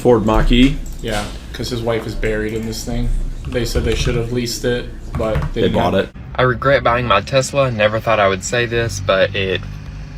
Ford Mach-E. Yeah, because his wife is buried in this thing. They said they should have leased it, but They bought it. I regret buying my Tesla. Never thought I would say this, but it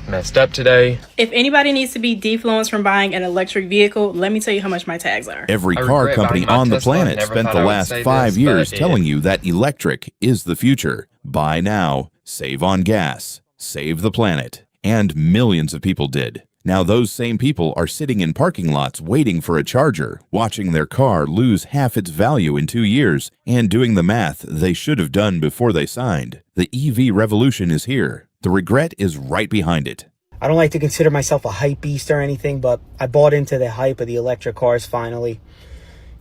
messed up today. If anybody needs to be defluenced from buying an electric vehicle, let me tell you how much my tags are. Every car company on the planet spent the last 5 years telling you that electric is the future. Buy now, save on gas, save the planet. And millions of people did. Now those same people are sitting in parking lots waiting for a charger, watching their car lose half its value in 2 years, and doing the math they should have done before they signed. The EV revolution is here. The regret is right behind it. I don't like to consider myself a hype beast or anything, but I bought into the hype of the electric cars finally.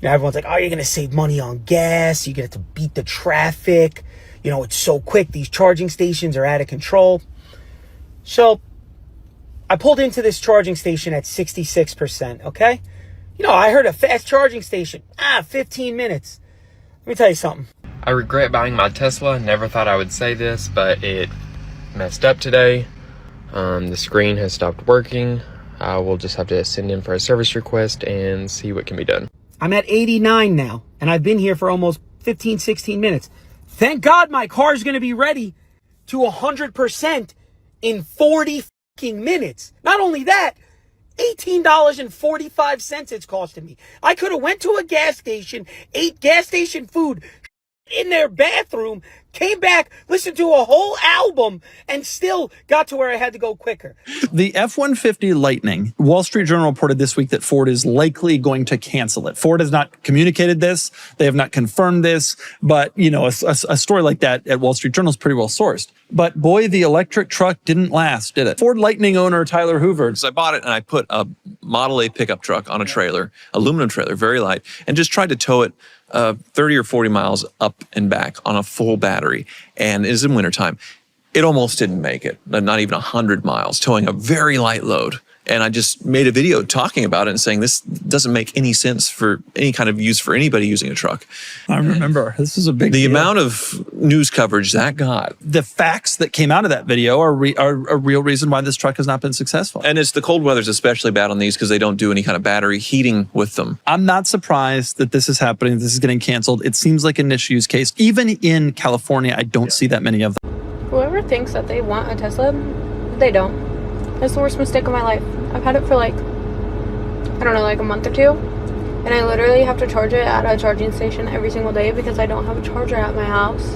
You know, everyone's like, oh, you're going to save money on gas. You get to beat the traffic. You know, it's so quick. These charging stations are out of control. So I pulled into this charging station at 66%, okay? You know, I heard a fast charging station. 15 minutes. Let me tell you something. I regret buying my Tesla. Never thought I would say this, but it messed up today. The screen has stopped working. I will just have to send in for a service request and see what can be done. I'm at 89 now, and I've been here for almost 15, 16 minutes. Thank God my car's going to be ready to 100% in 40 minutes. Not only that, $18.45 it's costing me. I could have went to a gas station, ate gas station food in their bathroom, came back, listened to a whole album, and still got to where I had to go quicker. The F-150 Lightning, Wall Street Journal reported this week that Ford is likely going to cancel it. Ford has not communicated this. They have not confirmed this. But, you know, a story like that at Wall Street Journal is pretty well sourced. But boy, the electric truck didn't last, did it? Ford Lightning owner Tyler Hoover. So I bought it and I put a Model A pickup truck on a trailer, aluminum trailer, very light, and just tried to tow it 30 or 40 miles up and back on a full battery. And it is in wintertime. It almost didn't make it, not even 100 miles, towing a very light load. And I just made a video talking about it and saying this doesn't make any sense for any kind of use for anybody using a truck. I remember. This is a big The deal. amount of news coverage that got. The facts that came out of that video are a real reason why this truck has not been successful. And it's the cold weather's especially bad on these because they don't do any kind of battery heating with them. I'm not surprised that this is happening, this is getting canceled. It seems like a niche use case. Even in California, I don't see that many of them. Whoever thinks that they want a Tesla, they don't. That's the worst mistake of my life. I've had it for like, I don't know, like a month or two. And I literally have to charge it at a charging station every single day because I don't have a charger at my house.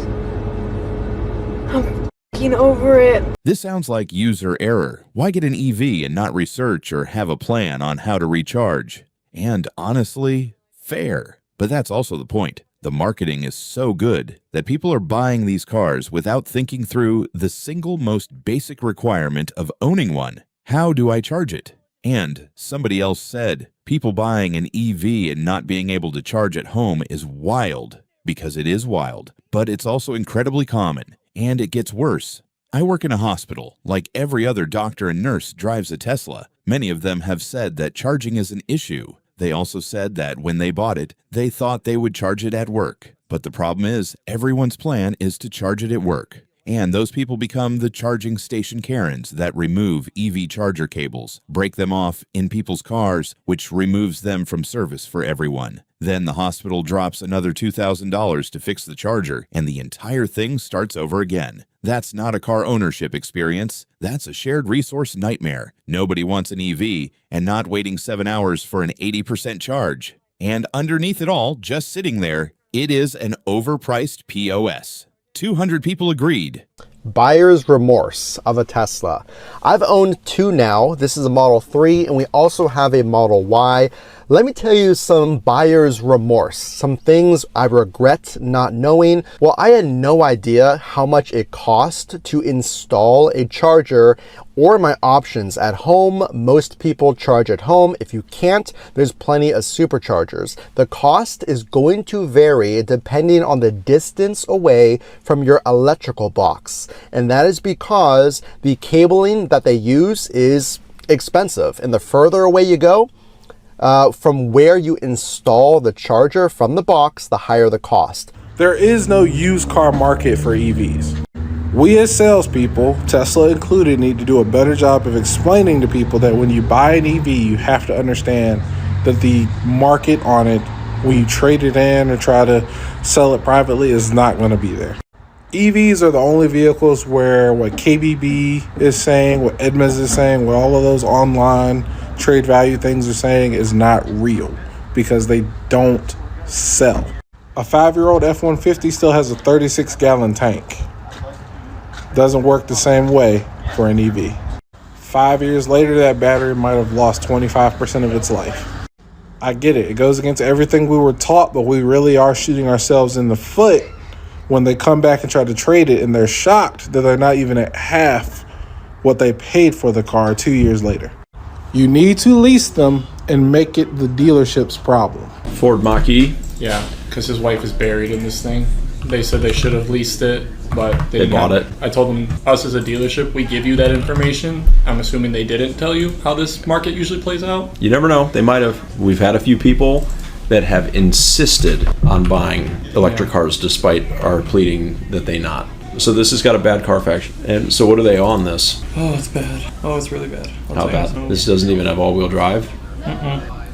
I'm f***ing over it. This sounds like user error. Why get an EV and not research or have a plan on how to recharge? And honestly, fair. But that's also the point. The marketing is so good that people are buying these cars without thinking through the single most basic requirement of owning one. How do I charge it? And somebody else said, people buying an EV and not being able to charge at home is wild, because it is wild, but it's also incredibly common, and it gets worse. I work in a hospital. Like every other doctor and nurse drives a Tesla. Many of them have said that charging is an issue. They also said that when they bought it, they thought they would charge it at work. But the problem is, everyone's plan is to charge it at work. And those people become the charging station Karens that remove EV charger cables, break them off in people's cars, which removes them from service for everyone. Then the hospital drops another $2,000 to fix the charger, and the entire thing starts over again. That's not a car ownership experience. That's a shared resource nightmare. Nobody wants an EV and not waiting 7 hours for an 80% charge. And underneath it all, just sitting there, it is an overpriced POS. 200 people agreed. Buyer's remorse of a Tesla. I've owned two now. This is a Model 3 and we also have a Model Y. Let me tell you some buyer's remorse, some things I regret not knowing. Well, I had no idea how much it cost to install a charger or my options at home. Most people charge at home. If you can't, there's plenty of superchargers. The cost is going to vary depending on the distance away from your electrical box. And that is because the cabling that they use is expensive. And the further away you go, from where you install the charger from the box, the higher the cost. There is no used car market for EVs. We as salespeople, Tesla included, need to do a better job of explaining to people that when you buy an EV, you have to understand that the market on it, when you trade it in or try to sell it privately, is not going to be there. EVs are the only vehicles where what KBB is saying, what Edmunds is saying, what all of those online trade value things are saying is not real, because they don't sell. A 5-year-old F-150 still has a 36-gallon tank. Doesn't work the same way for an EV. 5 years later, that battery might have lost 25% of its life. I get it. It goes against everything we were taught, but we really are shooting ourselves in the foot when they come back and try to trade it, and they're shocked that they're not even at half what they paid for the car 2 years later. You need to lease them and make it the dealership's problem. Ford Mach-E. Yeah, because his wife is buried in this thing. They said they should have leased it, but They bought it. I told them, us as a dealership, we give you that information. I'm assuming they didn't tell you how this market usually plays out. You never know. They might have. We've had a few people that have insisted on buying electric cars despite our pleading that they not. So this has got a bad Carfax. And so what do they owe on this? Oh, it's bad. Oh, it's really bad. How bad? This doesn't even have all-wheel drive?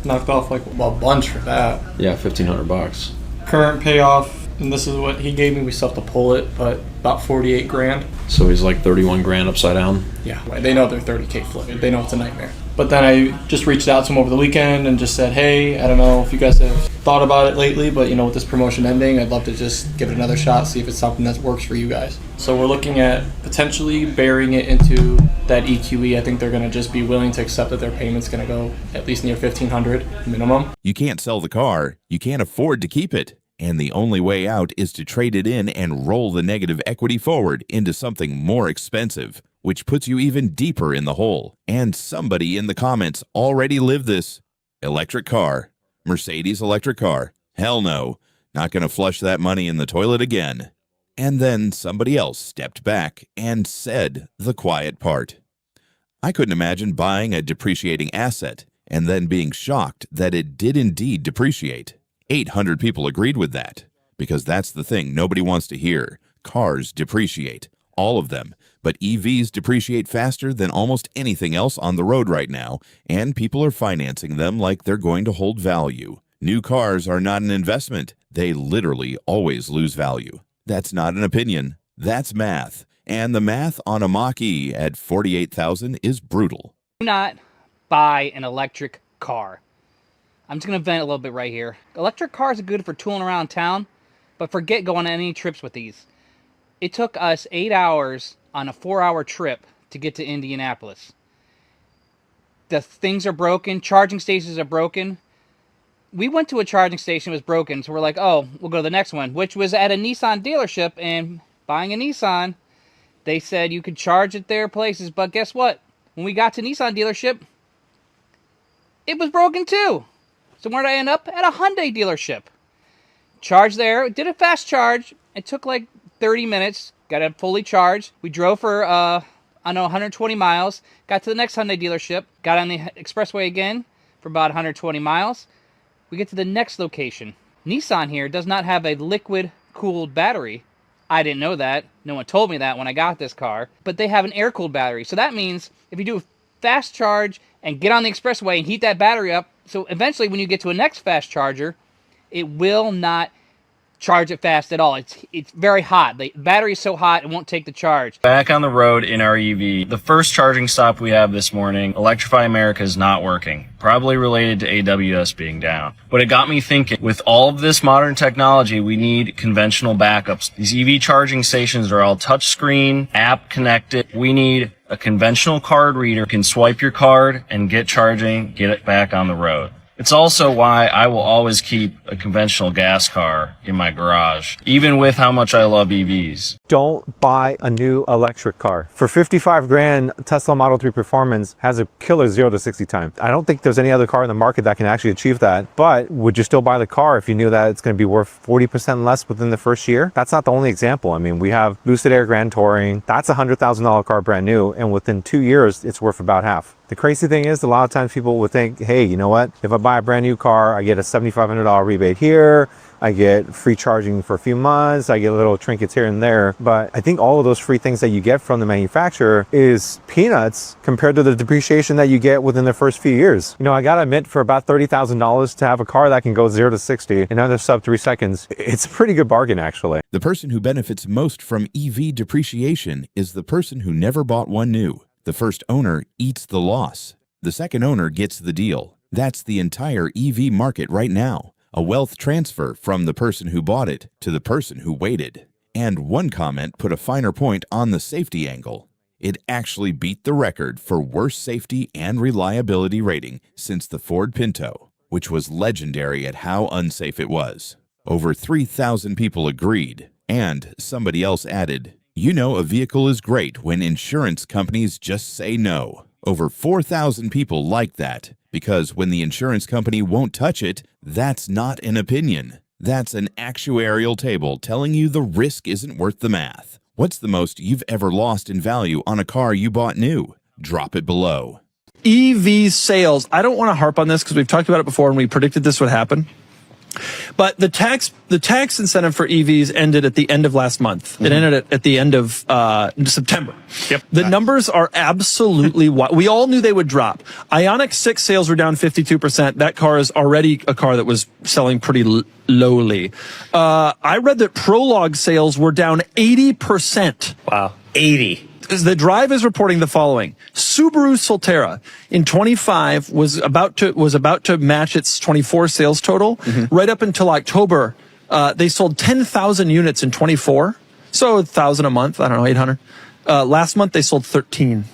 Knocked off like a bunch for that. Yeah, $1,500. Current payoff, and this is what he gave me. We still have to pull it, but about 48 grand. So he's like 31 grand upside down? Yeah, they know they're 30K flip. They know it's a nightmare. But then I just reached out to him over the weekend and just said, hey, I don't know if you guys have thought about it lately, but with this promotion ending, I'd love to just give it another shot, see if it's something that works for you guys. So we're looking at potentially burying it into that EQE. I think they're going to just be willing to accept that their payment's going to go at least near $1,500 minimum. You can't sell the car, you can't afford to keep it, and the only way out is to trade it in and roll the negative equity forward into something more expensive, which puts you even deeper in the hole. And somebody in the comments already lived this. Electric car. Mercedes electric car. Hell no. Not going to flush that money in the toilet again. And then somebody else stepped back and said the quiet part. I couldn't imagine buying a depreciating asset and then being shocked that it did indeed depreciate. 800 people agreed with that, because that's the thing nobody wants to hear. Cars depreciate. All of them. But EVs depreciate faster than almost anything else on the road right now, and people are financing them like they're going to hold value. New cars are not an investment. They literally always lose value. That's not an opinion. That's math. And the math on a Mach-E at $48,000 is brutal. Do not buy an electric car. I'm just going to vent a little bit right here. Electric cars are good for tooling around town, but forget going on any trips with these. It took us 8 hours on a 4-hour trip to get to Indianapolis. The things are broken. Charging stations are broken. We went to a charging station that was broken, so we're like, oh, we'll go to the next one, which was at a Nissan dealership. And buying a Nissan, they said you could charge at their places, but guess what? When we got to Nissan dealership, it was broken too. So where did I end up? At a Hyundai dealership. Charged there, did a fast charge. It took like 30 minutes, got it fully charged. We drove for, 120 miles, got to the next Hyundai dealership, got on the expressway again for about 120 miles. We get to the next location. Nissan here does not have a liquid-cooled battery. I didn't know that. No one told me that when I got this car. But they have an air-cooled battery. So that means if you do a fast charge and get on the expressway and heat that battery up, so eventually when you get to a next fast charger, it will not charge it fast at all. It's very hot. The battery is so hot it won't take the charge. Back on the road in our EV. The first charging stop we have this morning, Electrify America, is not working. Probably related to AWS being down. But it got me thinking, with all of this modern technology, we need conventional backups. These EV charging stations are all touchscreen, app connected. We need a conventional card reader. You can swipe your card and get charging, get it back on the road. It's also why I will always keep a conventional gas car in my garage, even with how much I love EVs. Don't buy a new electric car. For 55 grand, Tesla Model 3 Performance has a killer 0 to 60 time. I don't think there's any other car in the market that can actually achieve that. But would you still buy the car if you knew that it's going to be worth 40% less within the first year? That's not the only example. I mean, we have Lucid Air Grand Touring. That's a $100,000 car brand new, and within 2 years, it's worth about half. The crazy thing is, a lot of times people would think, hey, you know what? If I buy a brand new car, I get a $7,500 rebate here, I get free charging for a few months, I get little trinkets here and there. But I think all of those free things that you get from the manufacturer is peanuts compared to the depreciation that you get within the first few years. You know, I gotta admit, for about $30,000 to have a car that can go 0 to 60 in under sub 3 seconds, it's a pretty good bargain actually. The person who benefits most from EV depreciation is the person who never bought one new. The first owner eats the loss. The second owner gets the deal. That's the entire EV market right now. A wealth transfer from the person who bought it to the person who waited. And one comment put a finer point on the safety angle. It actually beat the record for worst safety and reliability rating since the Ford Pinto, which was legendary at how unsafe it was. Over 3,000 people agreed, and somebody else added, "You know a vehicle is great when insurance companies just say no." Over 4,000 people like that, because when the insurance company won't touch it, that's not an opinion. That's an actuarial table telling you the risk isn't worth the math. What's the most you've ever lost in value on a car you bought new? Drop it below. EV sales. I don't want to harp on this because we've talked about it before and we predicted this would happen. But the tax incentive for EVs ended at the end of last month. It ended at the end of September. Yep. The numbers are absolutely wild. We all knew they would drop. Ioniq 6 sales were down 52%. That car is already a car that was selling pretty lowly. I read that Prologue sales were down 80%. Wow. 80. The Drive is reporting the following. Subaru Solterra in 25 was about to match its 24 sales total. Right up until October, they sold 10,000 units in 24. So 1,000 a month, I don't know, 800. Last month they sold 13.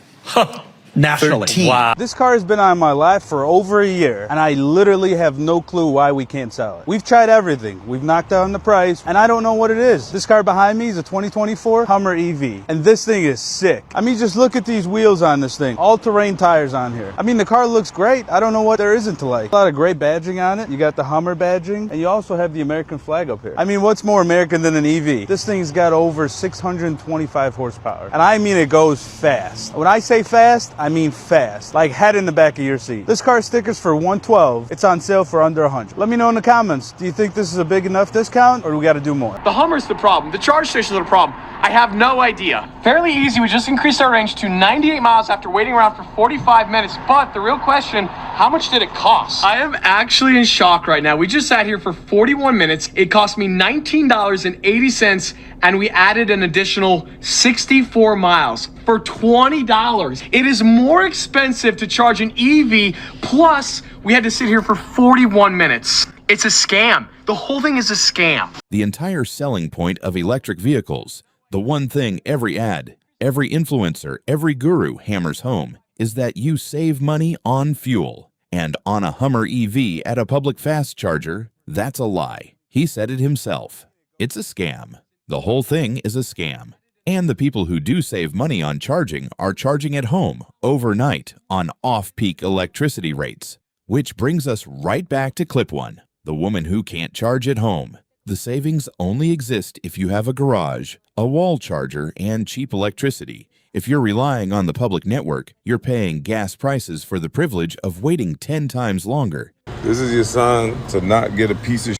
Nationally. 13. Wow. This car has been on my lot for over a year, and I literally have no clue why we can't sell it. We've tried everything. We've knocked down the price, and I don't know what it is. This car behind me is a 2024 Hummer EV, and this thing is sick. I mean, just look at these wheels on this thing. All-terrain tires on here. I mean, the car looks great. I don't know what there isn't to like. A lot of great badging on it. You got the Hummer badging, and you also have the American flag up here. I mean, what's more American than an EV? This thing's got over 625 horsepower, and I mean it goes fast. When I say fast, I mean fast, like head in the back of your seat. This car stickers for $112. It's on sale for under $100. Let me know in the comments. Do you think this is a big enough discount, or do we got to do more? The Hummer's the problem. The charge stations are the problem. I have no idea. Fairly easy. We just increased our range to 98 miles after waiting around for 45 minutes. But the real question, how much did it cost? I am actually in shock right now. We just sat here for 41 minutes. It cost me $19.80, and we added an additional 64 miles for $20. It is more expensive to charge an EV, plus we had to sit here for 41 minutes. It's a scam. The whole thing is a scam. The entire selling point of electric vehicles, the one thing every ad, every influencer, every guru hammers home, is that you save money on fuel. And on a Hummer EV at a public fast charger, that's a lie. He said it himself. It's a scam. The whole thing is a scam. And the people who do save money on charging are charging at home, overnight, on off-peak electricity rates. Which brings us right back to Clip One, the woman who can't charge at home. The savings only exist if you have a garage, a wall charger, and cheap electricity. If you're relying on the public network, you're paying gas prices for the privilege of waiting 10 times longer. This is your sign to not get a piece of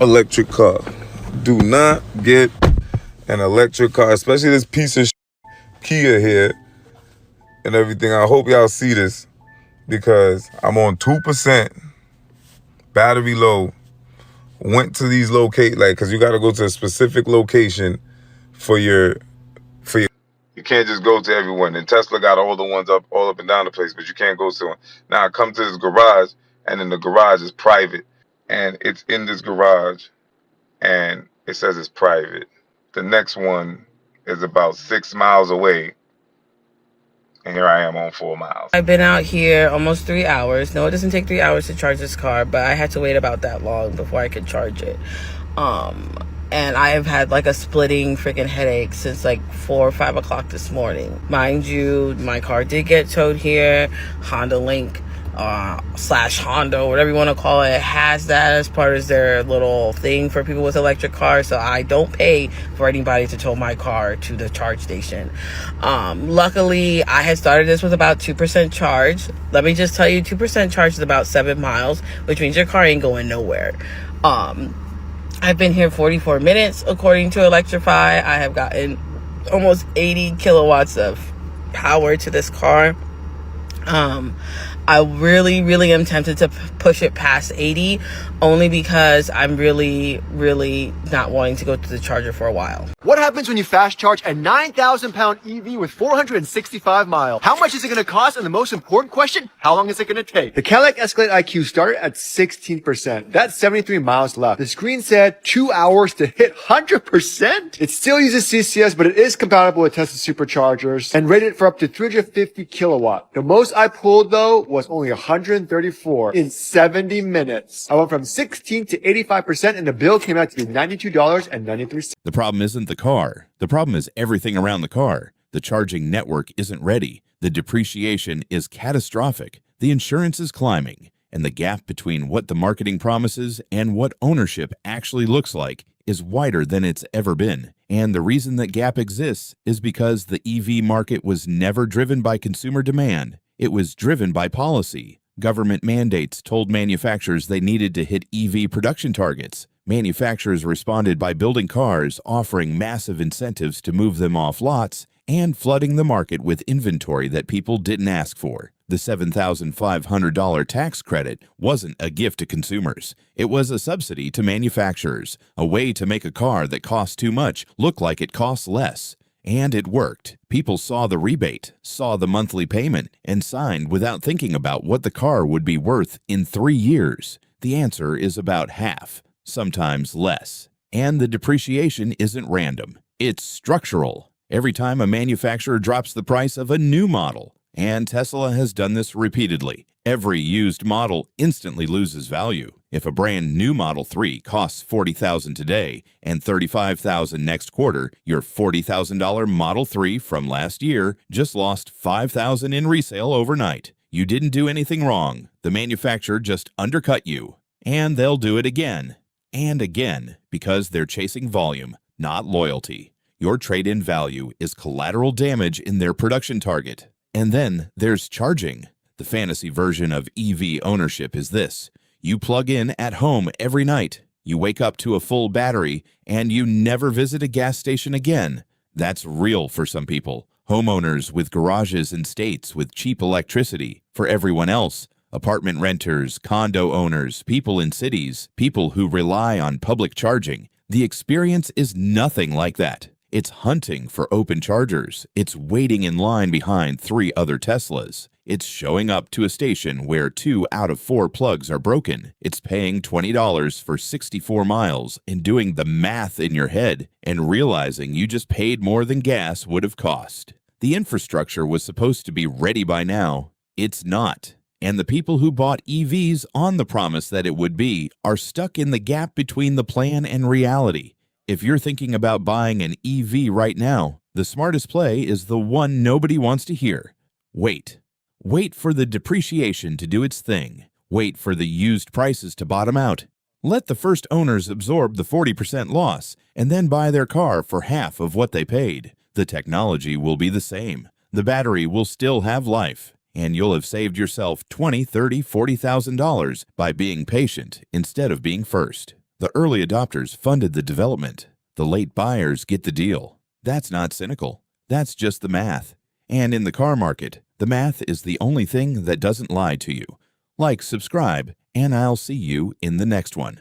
electric car. Do not get an electric car, especially this piece of Kia here and everything. I hope y'all see this because I'm on 2%, battery low. Went to these because you got to go to a specific location for your. You can't just go to everyone. And Tesla got all the ones all up and down the place, but you can't go to one. Now I come to this garage, and then the garage is private, and it's in this garage, and it says it's private. The next one is about 6 miles away, and here I am on 4 miles. I've been out here almost 3 hours. No, it doesn't take 3 hours to charge this car, but I had to wait about that long before I could charge it. And I have had like a splitting freaking headache since like 4 or 5 o'clock this morning. Mind you, my car did get towed here. Honda Link / Honda, whatever you want to call it, has that as part of their little thing for people with electric cars. So I don't pay for anybody to tow my car to the charge station. Luckily, I had started this with about 2% charge. Let me just tell you, 2% charge is about 7 miles, which means your car ain't going nowhere. I've been here 44 minutes according to Electrify. I have gotten almost 80 kilowatts of power to this car. I really am tempted to push it past 80, only because I'm really not wanting to go to the charger for a while. What happens when you fast charge a 9,000-pound EV with 465 miles? How much is it going to cost? And the most important question, how long is it going to take? The Cadillac Escalade IQ started at 16%. That's 73 miles left. The screen said 2 hours to hit 100%. It still uses CCS, but it is compatible with Tesla superchargers and rated for up to 350 kilowatt. The most I pulled though was only 134 in 70 minutes. I went from 16 to 85% and the bill came out to be $92.93. The problem isn't the car. The problem is everything around the car. The charging network isn't ready. The depreciation is catastrophic. The insurance is climbing. And the gap between what the marketing promises and what ownership actually looks like is wider than it's ever been. And the reason that gap exists is because the EV market was never driven by consumer demand. It was driven by policy. Government mandates told manufacturers they needed to hit EV production targets. Manufacturers responded by building cars, offering massive incentives to move them off lots, and flooding the market with inventory that people didn't ask for. The $7,500 tax credit wasn't a gift to consumers. It was a subsidy to manufacturers, a way to make a car that costs too much look like it costs less. And it worked. People saw the rebate, saw the monthly payment, and signed without thinking about what the car would be worth in 3 years. The answer is about half, sometimes less. And the depreciation isn't random. It's structural. Every time a manufacturer drops the price of a new model, and Tesla has done this repeatedly, every used model instantly loses value. If a brand new Model 3 costs $40,000 today and $35,000 next quarter, your $40,000 Model 3 from last year just lost $5,000 in resale overnight. You didn't do anything wrong. The manufacturer just undercut you. And they'll do it again and again because they're chasing volume, not loyalty. Your trade-in value is collateral damage in their production target. And then there's charging. The fantasy version of EV ownership is this. You plug in at home every night. You wake up to a full battery, and you never visit a gas station again. That's real for some people. Homeowners with garages in states with cheap electricity. For everyone else, apartment renters, condo owners, people in cities, people who rely on public charging. The experience is nothing like that. It's hunting for open chargers. It's waiting in line behind 3 other Teslas. It's showing up to a station where 2 out of 4 plugs are broken. It's paying $20 for 64 miles and doing the math in your head and realizing you just paid more than gas would have cost. The infrastructure was supposed to be ready by now. It's not. And the people who bought EVs on the promise that it would be are stuck in the gap between the plan and reality. If you're thinking about buying an EV right now, the smartest play is the one nobody wants to hear. Wait. Wait for the depreciation to do its thing. Wait for the used prices to bottom out. Let the first owners absorb the 40% loss and then buy their car for half of what they paid. The technology will be the same. The battery will still have life. And you'll have saved yourself $20,000, $30,000, $40,000 by being patient instead of being first. The early adopters funded the development. The late buyers get the deal. That's not cynical. That's just the math. And in the car market, the math is the only thing that doesn't lie to you. Like, subscribe, and I'll see you in the next one.